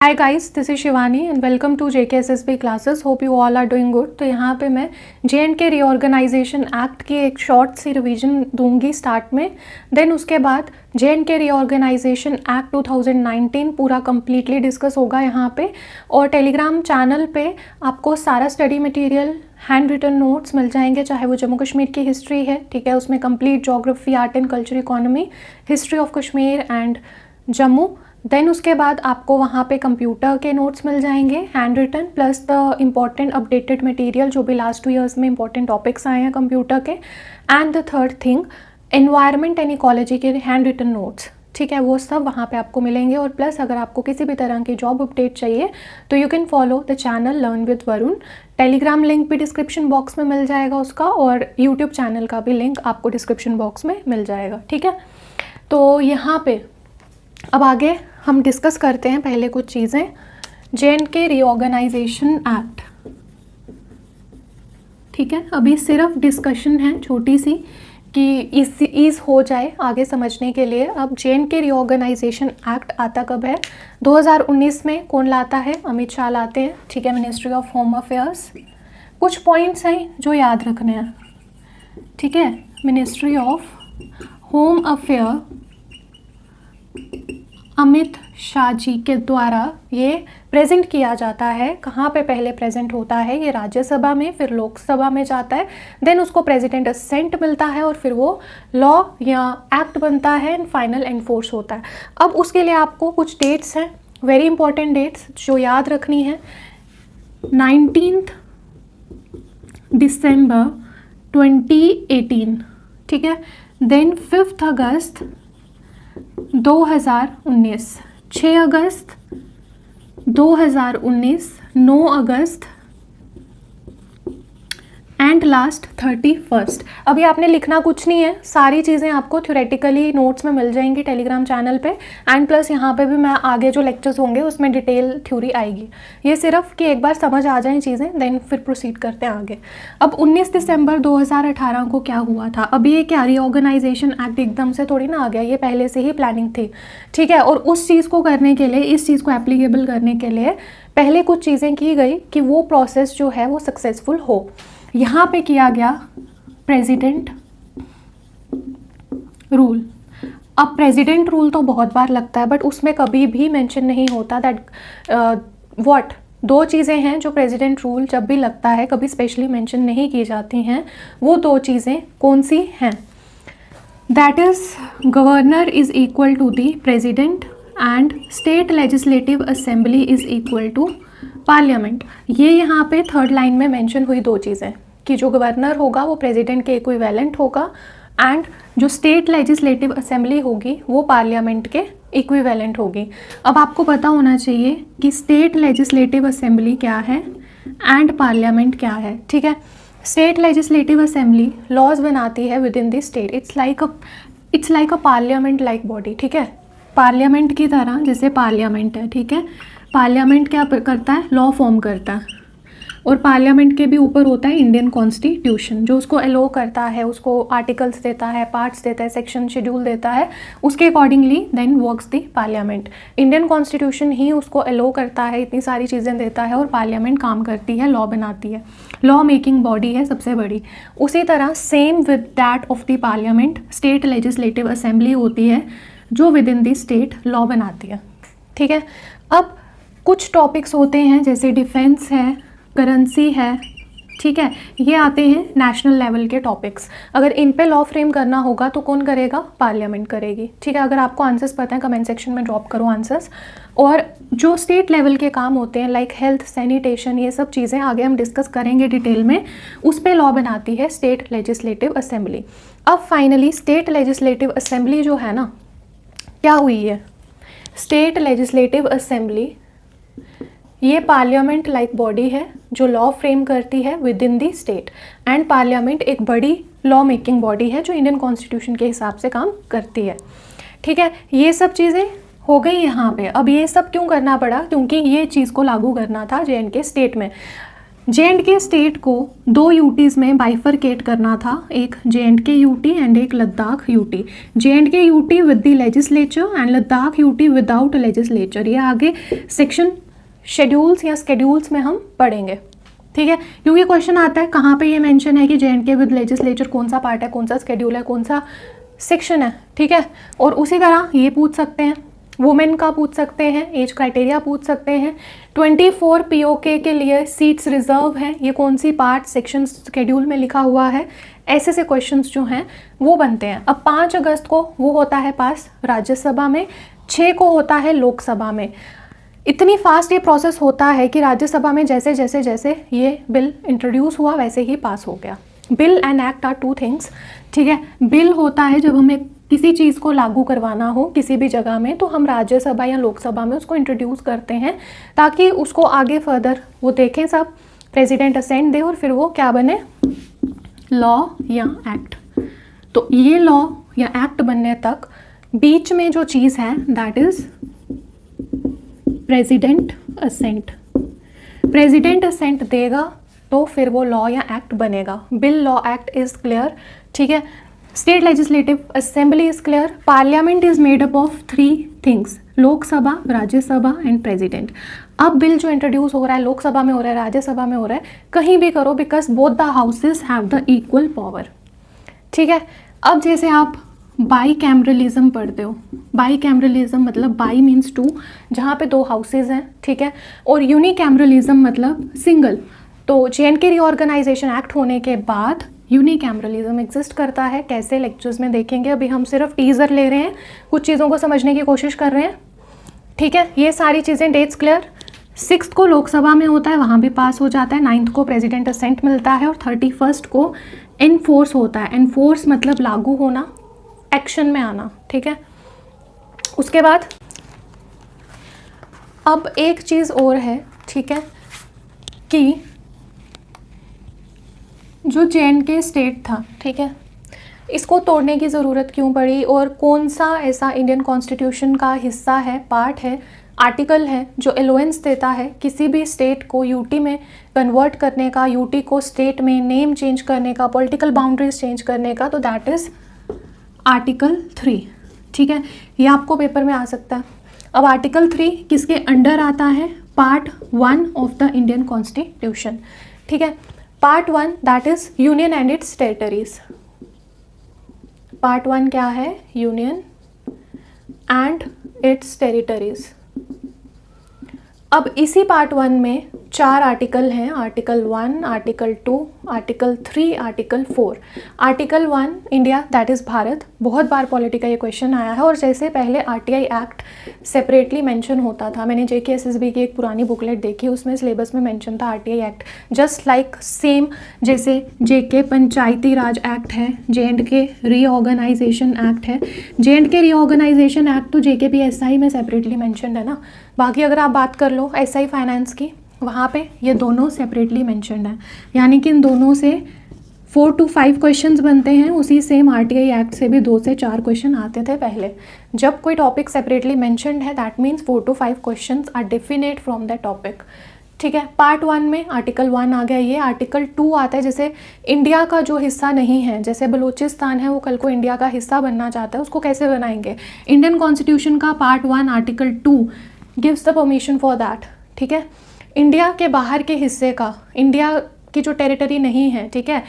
Hi guys, this is Shivani and welcome to JKSSB classes. Hope you all are doing good. तो यहाँ पे मैं JNK reorganization act की एक शॉर्ट सी रिवीजन दूंगी स्टार्ट में। देन उसके बाद JNK रीऑर्गेनाइजेशन एक्ट 2019 पूरा कम्प्लीटली डिस्कस होगा यहाँ पे। और टेलीग्राम चैनल पे आपको सारा study material, handwritten notes मिल जाएंगे, चाहे वो जम्मू कश्मीर की हिस्ट्री है, ठीक है, उसमें complete geography, art and culture, economy, history of Kashmir and Jammu. Then उसके बाद आपको वहाँ पे कंप्यूटर के नोट्स मिल जाएंगे, handwritten, plus the important updated material जो भी लास्ट 2 ईयर्स में इंपॉर्टेंट टॉपिक्स आए हैं कंप्यूटर के। And the third thing, environment and ecology के हैंड रिटन नोट्स, ठीक है, वो सब वहाँ पे आपको मिलेंगे। और प्लस अगर आपको किसी भी तरह की जॉब अपडेट चाहिए तो you can follow the channel learn with Varun. Telegram link भी डिस्क्रिप्शन बॉक्स में मिल जाएगा उसका, और यूट्यूब चैनल का भी लिंक आपको डिस्क्रिप्शन बॉक्स में मिल जाएगा, ठीक है। तो यहाँ पे अब आगे हम डिस्कस करते हैं पहले कुछ चीज़ें। JNK रीऑर्गेनाइजेशन एक्ट, ठीक है, अभी सिर्फ डिस्कशन है छोटी सी कि ईज़ हो जाए आगे समझने के लिए। अब JNK रीऑर्गेनाइजेशन एक्ट आता कब है? 2019 में। कौन लाता है? अमित शाह लाते हैं, ठीक है, मिनिस्ट्री ऑफ होम अफेयर्स। कुछ पॉइंट्स हैं जो याद रखने हैं, ठीक है। Ministry of home affair Amit Shah ji के द्वारा ये प्रेजेंट किया जाता है। कहाँ पे पहले प्रेजेंट होता है? ये राज्यसभा में, फिर लोकसभा में जाता है, देन उसको प्रेसिडेंट असेंट मिलता है और फिर वो लॉ या एक्ट बनता है एंड फाइनल एनफोर्स होता है। अब उसके लिए आपको कुछ डेट्स हैं, वेरी इंपॉर्टेंट डेट्स जो याद रखनी है। 19 दिसंबर 2018, ठीक है। देन 5 अगस्त 2019, 6 अगस्त 2019, 9 अगस्त एंड लास्ट 31। अभी आपने लिखना कुछ नहीं है, सारी चीज़ें आपको थ्योरेटिकली नोट्स में मिल जाएंगी टेलीग्राम चैनल पे। एंड प्लस यहाँ पे भी मैं आगे जो लेक्चर्स होंगे उसमें डिटेल थ्योरी आएगी। ये सिर्फ कि एक बार समझ आ जाएं चीज़ें, देन फिर प्रोसीड करते हैं आगे। अब 19 दिसंबर 2018 को क्या हुआ था? अभी ये क्या रीऑर्गेनाइजेशन एक्ट एकदम से थोड़ी ना आ गया, ये पहले से ही प्लानिंग थी, ठीक है। और उस चीज़ को करने के लिए, इस चीज़ को एप्लीकेबल करने के लिए पहले कुछ चीज़ें की गई कि वो प्रोसेस जो है वो सक्सेसफुल हो। यहाँ पे किया गया प्रेसिडेंट रूल। अब प्रेसिडेंट रूल तो बहुत बार लगता है, बट उसमें कभी भी मेंशन नहीं होता दैट व्हाट। 2 चीज़ें हैं जो प्रेसिडेंट रूल जब भी लगता है कभी स्पेशली मेंशन नहीं की जाती हैं। वो 2 चीज़ें कौन सी हैं? That is governor is equal to the president and state legislative assembly is equal to parliament. ये यहाँ पे थर्ड लाइन में मेंशन हुई 2 चीज़ें कि जो गवर्नर होगा वो प्रेसिडेंट के इक्विवेलेंट होगा एंड जो स्टेट लेजिस्लेटिव असेंबली होगी वो पार्लियामेंट के इक्विवेलेंट होगी। अब आपको पता होना चाहिए कि स्टेट लेजिस्लेटिव असेंबली क्या है एंड पार्लियामेंट क्या है, ठीक है। स्टेट लेजिस्लेटिव असेंबली लॉज बनाती है with in the state. It's like a parliament like body, ठीक है। पार्लियामेंट की तरह जैसे पार्लियामेंट है, ठीक है। पार्लियामेंट क्या करता है? लॉ फॉर्म करता है। और पार्लियामेंट के भी ऊपर होता है इंडियन कॉन्स्टिट्यूशन, जो उसको अलो करता है, उसको आर्टिकल्स देता है, पार्ट्स देता है, सेक्शन शेड्यूल देता है, उसके accordingly then works the parliament. Indian constitution ही उसको अलो करता है, इतनी सारी चीज़ें देता है, और पार्लियामेंट काम करती है, लॉ बनाती है, लॉ मेकिंग बॉडी है सबसे बड़ी। उसी तरह same with that of the parliament state legislative assembly होती है जो with in the state law बनाती है, ठीक है। अब कुछ टॉपिक्स होते हैं जैसे डिफेंस है, करेंसी है, ठीक है, ये आते हैं नेशनल लेवल के टॉपिक्स। अगर इन पे लॉ फ्रेम करना होगा तो कौन करेगा? पार्लियामेंट करेगी, ठीक है। अगर आपको आंसर्स पता है कमेंट सेक्शन में ड्रॉप करो आंसर्स। और जो स्टेट लेवल के काम होते हैं लाइक हेल्थ, सैनिटेशन, ये सब चीज़ें आगे हम डिस्कस करेंगे डिटेल में, उस पे लॉ बनाती है स्टेट लेजिस्लेटिव असेंबली। अब फाइनली स्टेट लेजिस्लेटिव असेंबली जो है ना, क्या हुई है? स्टेट लेजिस्लेटिव असेंबली ये पार्लियामेंट लाइक बॉडी है जो लॉ फ्रेम करती है with in the state, and parliament एक बड़ी लॉ मेकिंग बॉडी है जो इंडियन कॉन्स्टिट्यूशन के हिसाब से काम करती है, ठीक है। ये सब चीज़ें हो गई यहाँ पे। अब ये सब क्यों करना पड़ा? क्योंकि ये चीज़ को लागू करना था JNK स्टेट में। J&K स्टेट को 2 यूटीज़ में बाइफरकेट करना था, एक J&K यूटी एंड एक Ladakh UT. J&K UT with the legislature and Ladakh UT without legislature. ये आगे सेक्शन शेड्यूल्स या स्केड्यूल्स में हम पढ़ेंगे, ठीक है, क्योंकि क्वेश्चन आता है कहाँ पे ये मेंशन है कि J&K विद लेजिस्लेचर कौन सा पार्ट है, कौन सा स्केड्यूल है, कौन सा सेक्शन है, ठीक है। और उसी तरह ये पूछ सकते हैं, वुमेन का पूछ सकते हैं, एज क्राइटेरिया पूछ सकते हैं। 24 POK के लिए सीट्स रिजर्व हैं, ये कौन सी पार्ट सेक्शन स्केड्यूल में लिखा हुआ है, ऐसे से क्वेश्चंस जो हैं वो बनते हैं। अब 5 अगस्त को वो होता है पास राज्यसभा में, 6 को होता है लोकसभा में। इतनी फास्ट ये प्रोसेस होता है कि राज्यसभा में जैसे जैसे जैसे ये बिल इंट्रोड्यूस हुआ वैसे ही पास हो गया। Bill and act are 2 things, ठीक है। बिल होता है जब हमें किसी चीज़ को लागू करवाना हो किसी भी जगह में, तो हम राज्यसभा या लोकसभा में उसको इंट्रोड्यूस करते हैं ताकि उसको आगे फर्दर वो देखें सब, प्रेसिडेंट असेंट दे और फिर वो क्या बने, लॉ या एक्ट। तो ये लॉ या एक्ट बनने तक बीच में जो चीज़ है that is president assent. President assent देगा तो फिर वो लॉ या एक्ट बनेगा। Bill, law, act is clear, ठीक है। State legislative assembly is clear. Parliament is made up of 3 things, Lok Sabha, Rajya Sabha and president. अब बिल जो इंट्रोड्यूस हो रहा है लोकसभा में हो रहा है, राज्यसभा में हो रहा है, कहीं भी करो because both the houses have the equal power, ठीक है। अब जैसे आप बाई कैमरलिज्म पढ़ते हो, बाई कैमरलिज्म मतलब बाई मीन्स 2, जहाँ पे 2 हाउसेज हैं, ठीक है, और यूनिकैमरलिज्म मतलब सिंगल। तो J&K रीऑर्गेनाइजेशन एक्ट होने के बाद यूनिकैमरलिज्म एग्जिस्ट करता है। कैसे, लेक्चर्स में देखेंगे, अभी हम सिर्फ टीजर ले रहे हैं, कुछ चीज़ों को समझने की कोशिश कर रहे हैं, ठीक है। ये सारी चीज़ें, डेट्स क्लियर। 6 को लोकसभा में होता है, वहाँ भी पास हो जाता है। 9 को प्रेसिडेंट असेंट मिलता है और 31 को एनफोर्स होता है। एनफोर्स मतलब लागू होना, एक्शन में आना, ठीक है। उसके बाद अब एक चीज़ और है, ठीक है, कि जो J&K स्टेट था, ठीक है, इसको तोड़ने की ज़रूरत क्यों पड़ी और कौन सा ऐसा इंडियन कॉन्स्टिट्यूशन का हिस्सा है, पार्ट है, आर्टिकल है जो अलाउंस देता है किसी भी स्टेट को यूटी में कन्वर्ट करने का, यूटी को स्टेट में नेम चेंज करने का, पॉलिटिकल बाउंड्रीज चेंज करने का। तो दैट इज़ आर्टिकल 3, ठीक है, ये आपको पेपर में आ सकता है। अब आर्टिकल 3 किसके अंडर आता है, part 1 of the Indian constitution, ठीक है। Part 1 that is union and it's territories. Part 1 क्या है, यूनियन एंड इट्स टेरिटरीज। अब इसी पार्ट 1 में 4 आर्टिकल हैं, article 1, article 2, article 3, article 4। Article 1 India that is Bharat, बहुत बार पॉलिटी का ये क्वेश्चन आया है। और जैसे पहले RTI एक्ट सेपरेटली मेंशन होता था, मैंने JK SSB की एक पुरानी बुकलेट देखी, उसमें सिलेबस में मेंशन था RTI act, just like same जैसे JK पंचायती राज एक्ट है, J&K रीऑर्गेनाइजेशन एक्ट है। J&K रीऑर्गेनाइजेशन एक्ट तो JKPSI में सेपरेटली मेंशनड है ना। बाकी अगर आप बात कर लो SI फाइनेंस की, वहाँ पे ये दोनों सेपरेटली मेंशनड हैं, यानी कि इन दोनों से 4 to 5 क्वेश्चंस बनते हैं। उसी सेम RTI एक्ट से भी 2 से 4 क्वेश्चन आते थे पहले। जब कोई टॉपिक सेपरेटली मेंशनड है that means 4 to 5 questions are definite from that topic, ठीक है। पार्ट 1 में आर्टिकल 1 आ गया, ये आर्टिकल 2 आता है जैसे इंडिया का जो हिस्सा नहीं है, जैसे बलूचिस्तान है वो कल को इंडिया का हिस्सा बनना चाहता है, उसको कैसे बनाएंगे। इंडियन कॉन्स्टिट्यूशन का part 1 article 2 gives the permission for that, ठीक है। इंडिया के बाहर के हिस्से का, इंडिया की जो टेरिटरी नहीं है, ठीक है,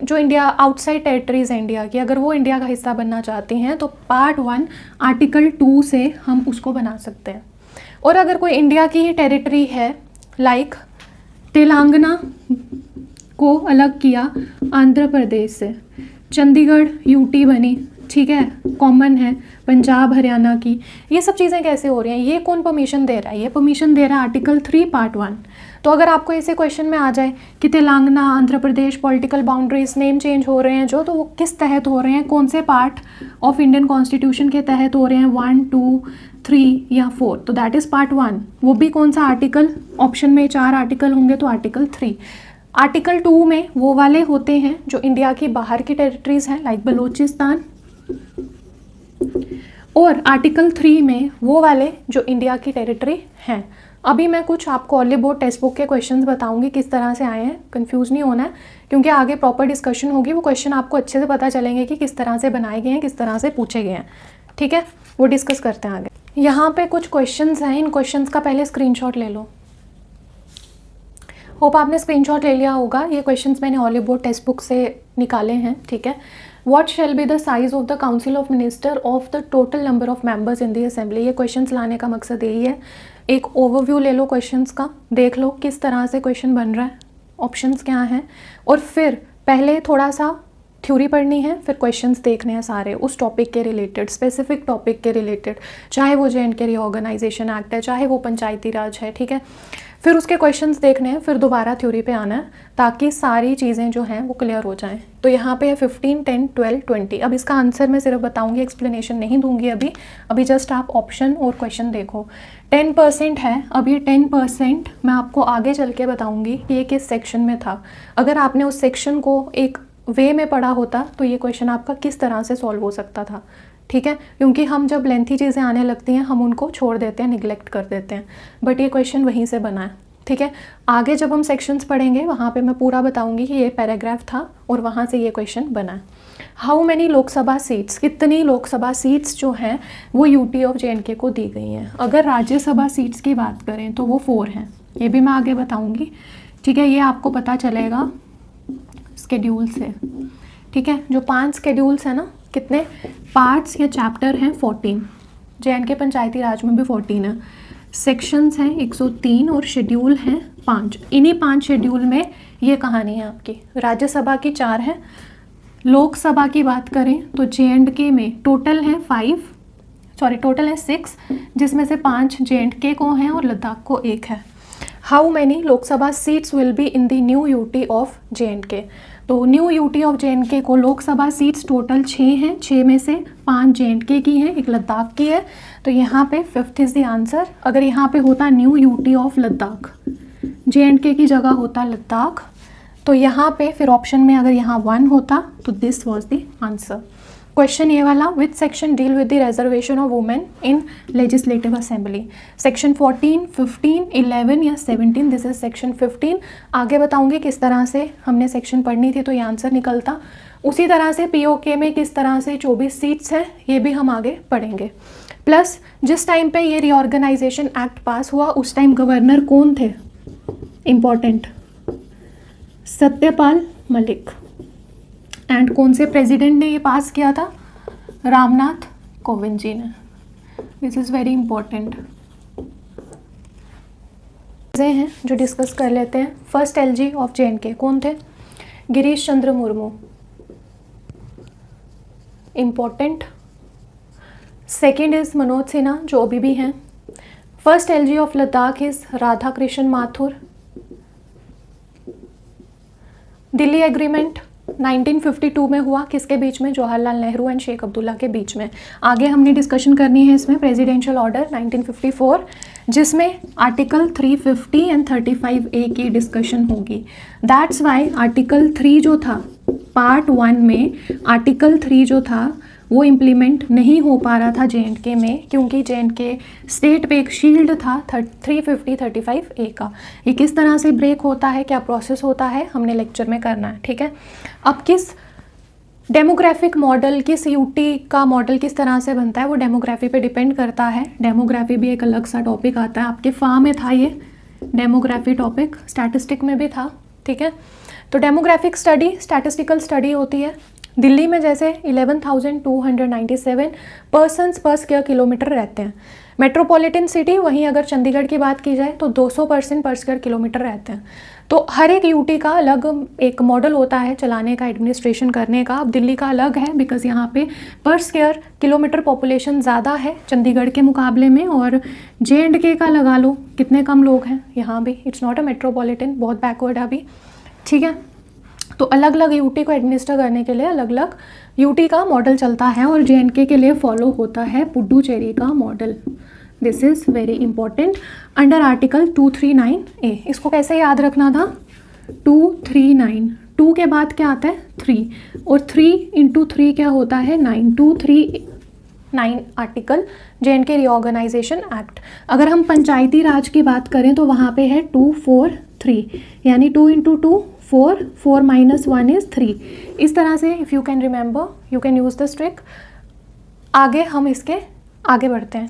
जो इंडिया आउटसाइड टेरिटरीज है इंडिया की, अगर वो इंडिया का हिस्सा बनना चाहती हैं तो पार्ट 1 आर्टिकल 2 से हम उसको बना सकते हैं। और अगर कोई इंडिया की ही टेरिटरी है, लाइक तेलंगाना को अलग किया आंध्र प्रदेश से, चंडीगढ़ यूटी बनी, ठीक है, कॉमन है, पंजाब हरियाणा की, ये सब चीज़ें कैसे हो रही हैं, ये कौन परमिशन दे रहा है, ये परमिशन दे रहा है आर्टिकल 3 पार्ट 1। तो अगर आपको ऐसे क्वेश्चन में आ जाए कि Telangana, Andhra Pradesh, political boundaries, name change हो रहे हैं जो, तो वो किस तहत हो रहे हैं, कौन से पार्ट ऑफ इंडियन कॉन्स्टिट्यूशन के तहत हो रहे हैं, 1, 2, 3 या 4, तो दैट इज़ पार्ट 1। वो भी कौन सा आर्टिकल, ऑप्शन में 4 आर्टिकल होंगे तो आर्टिकल 3। आर्टिकल 2 में वो वाले होते हैं जो इंडिया की बाहर की टेरिटरीज हैं, लाइक बलूचिस्तान, और आर्टिकल 3 में वो वाले जो इंडिया की टेरिटरी हैं। अभी मैं कुछ आपको ऑली बोर्ड टेक्स्ट बुक के क्वेश्चंस बताऊंगी किस तरह से आए हैं, कंफ्यूज नहीं होना है, क्योंकि आगे प्रॉपर डिस्कशन होगी, वो क्वेश्चन आपको अच्छे से पता चलेंगे कि किस तरह से बनाए गए हैं, किस तरह से पूछे गए हैं। ठीक है, वो डिस्कस करते हैं आगे। यहाँ पे कुछ क्वेश्चंस हैं, इन क्वेश्चंस का पहले स्क्रीनशॉट ले लो। होप आपने स्क्रीनशॉट ले लिया होगा। ये क्वेश्चंस मैंने ऑली बोर्ड टेक्स्ट बुक से निकाले हैं। ठीक है, what shall be the size of the council of minister of the total number of members in the assembly. ये क्वेश्चंस लाने का मकसद यही है। एक ओवरव्यू ले लो क्वेश्चंस का, देख लो किस तरह से क्वेश्चन बन रहा है, ऑप्शंस क्या हैं, और फिर पहले थोड़ा सा थ्योरी पढ़नी है, फिर क्वेश्चंस देखने हैं सारे उस टॉपिक के रिलेटेड, स्पेसिफिक टॉपिक के रिलेटेड, चाहे वो J&K रीऑर्गेनाइजेशन एक्ट है, चाहे वो पंचायती राज है। ठीक है, फिर उसके क्वेश्चंस देखने हैं, फिर दोबारा थ्योरी पे आना है, ताकि सारी चीज़ें जो हैं वो क्लियर हो जाएं। तो यहाँ पे है 15, 10, 12, 20। अब इसका आंसर मैं सिर्फ बताऊंगी, एक्सप्लेनेशन नहीं दूंगी अभी जस्ट आप ऑप्शन और क्वेश्चन देखो। 10% है, अब ये 10% मैं आपको आगे चल के बताऊंगी कि ये किस सेक्शन में था। अगर आपने उस सेक्शन को एक वे में पढ़ा होता तो ये क्वेश्चन आपका किस तरह से सॉल्व हो सकता था। ठीक है, क्योंकि हम जब लेंथी चीज़ें आने लगती हैं हम उनको छोड़ देते हैं, निगलेक्ट कर देते हैं, बट ये क्वेश्चन वहीं से बना है। ठीक है, आगे जब हम सेक्शंस पढ़ेंगे वहाँ पे मैं पूरा बताऊंगी कि ये पैराग्राफ था और वहाँ से ये क्वेश्चन बना है। हाउ मैनी लोकसभा सीट्स, कितनी लोकसभा सीट्स जो हैं वो यूटी ऑफ J&K को दी गई हैं। अगर राज्यसभा सीट्स की बात करें तो वो 4 हैं, ये भी मैं आगे बताऊँगी। ठीक है, ये आपको पता चलेगा स्केड्यूल से। ठीक है, जो 5 स्केड्यूल्स हैं ना, कितने पार्ट्स या चैप्टर हैं 14, J&K पंचायती राज में भी 14 है, सेक्शंस हैं 103 और शेड्यूल हैं 5। इन्हीं 5 शेड्यूल में ये कहानी है आपकी। राज्यसभा की 4 है, लोकसभा की बात करें तो J&K में टोटल है 6, जिसमें से 5 J&K को हैं और लद्दाख को 1 है। How many Lok Sabha seats will be in the new UT of J&K। तो न्यू यूटी ऑफ J&K को लोकसभा सीट्स टोटल 6 हैं, 6 में से 5 J&K की हैं, 1 लद्दाख की है। तो यहाँ पे 5th इज़ द आंसर। अगर यहाँ पे होता new UT of Ladakh, J&K की जगह होता लद्दाख, तो यहाँ पे फिर ऑप्शन में अगर यहाँ 1 होता तो this was the answer. Question ये वाला, which section deal with the reservation of women in legislative assembly. Section 14, 15, 11 या 17, दिस इज सेक्शन 15। आगे बताऊंगी किस तरह से हमने सेक्शन पढ़नी थी तो ये आंसर निकलता। उसी तरह से POK में किस तरह से 24 सीट्स हैं ये भी हम आगे पढ़ेंगे। प्लस जिस टाइम पे ये रीऑर्गेनाइजेशन एक्ट पास हुआ उस टाइम गवर्नर कौन थे, इम्पॉर्टेंट, सत्यपाल मलिक। एंड कौन से प्रेसिडेंट ने ये पास किया था, रामनाथ कोविंद जी ने। दिस इज़ वेरी इंपॉर्टेंट चीज़ें हैं जो डिस्कस कर लेते हैं। फर्स्ट LG ऑफ J&K कौन थे, Girish Chandra Murmu, important. Second is Manoj Sinha जो अभी भी हैं। First LG of Ladakh is Radha Krishna Mathur. Delhi agreement 1952 में हुआ, किसके बीच में, जवाहरलाल नेहरू एंड शेख अब्दुल्ला के बीच में। आगे हमने डिस्कशन करनी है इसमें प्रेसिडेंशियल ऑर्डर 1954, जिसमें आर्टिकल 350 एंड 35A की डिस्कशन होगी। दैट्स वाई आर्टिकल 3 जो था पार्ट 1 में, आर्टिकल 3 जो था वो इम्प्लीमेंट नहीं हो पा रहा था J&K में, क्योंकि J&K स्टेट पे एक शील्ड था 350 35A का। ये किस तरह से ब्रेक होता है, क्या प्रोसेस होता है, हमने लेक्चर में करना है। ठीक है, अब किस डेमोग्राफिक मॉडल, किस यूटी का मॉडल किस तरह से बनता है वो डेमोग्राफी पे डिपेंड करता है। डेमोग्राफी भी एक अलग सा टॉपिक आता है, आपके फॉर्म में था ये डेमोग्राफी टॉपिक, स्टैटिस्टिक में भी था। ठीक है, तो डेमोग्राफिक स्टडी स्टैटिस्टिकल स्टडी होती है। दिल्ली में जैसे 11,297 पर्सनस पर स्क्वायर किलोमीटर रहते हैं। मेट्रोपॉलिटन सिटी, वहीं अगर चंडीगढ़ की बात की जाए तो 200 पर्सन पर स्क्वायर किलोमीटर रहते हैं। तो हर एक यूटी का अलग एक मॉडल होता है चलाने का, एडमिनिस्ट्रेशन करने का। अब दिल्ली का अलग है बिकॉज यहाँ पे पर स्क्वायर किलोमीटर पॉपुलेशन ज़्यादा है चंडीगढ़ के मुकाबले में, और J&K का लगा लो कितने कम लोग हैं यहाँ भी, इट्स नॉट अ मेट्रोपॉलिटन, बहुत बैकवर्ड है अभी। ठीक है, तो अलग अलग यूटी को एडमिनिस्टर करने के लिए अलग अलग यूटी का मॉडल चलता है, और J&K के लिए फॉलो होता है पुडुचेरी का model. This is very important under article 239A। इसको कैसे याद रखना था, 239, 2 के बाद क्या आता है 3, और 3 × 3 क्या होता है 9, 2 3 9 आर्टिकल J&K रीऑर्गेनाइजेशन एक्ट। अगर हम पंचायती राज की बात करें तो वहाँ पे है 2 4 3, यानी 2 × 2 4, 4 - 1 is 3। इस तरह से if you can remember you can use this trick. आगे हम इसके आगे बढ़ते हैं।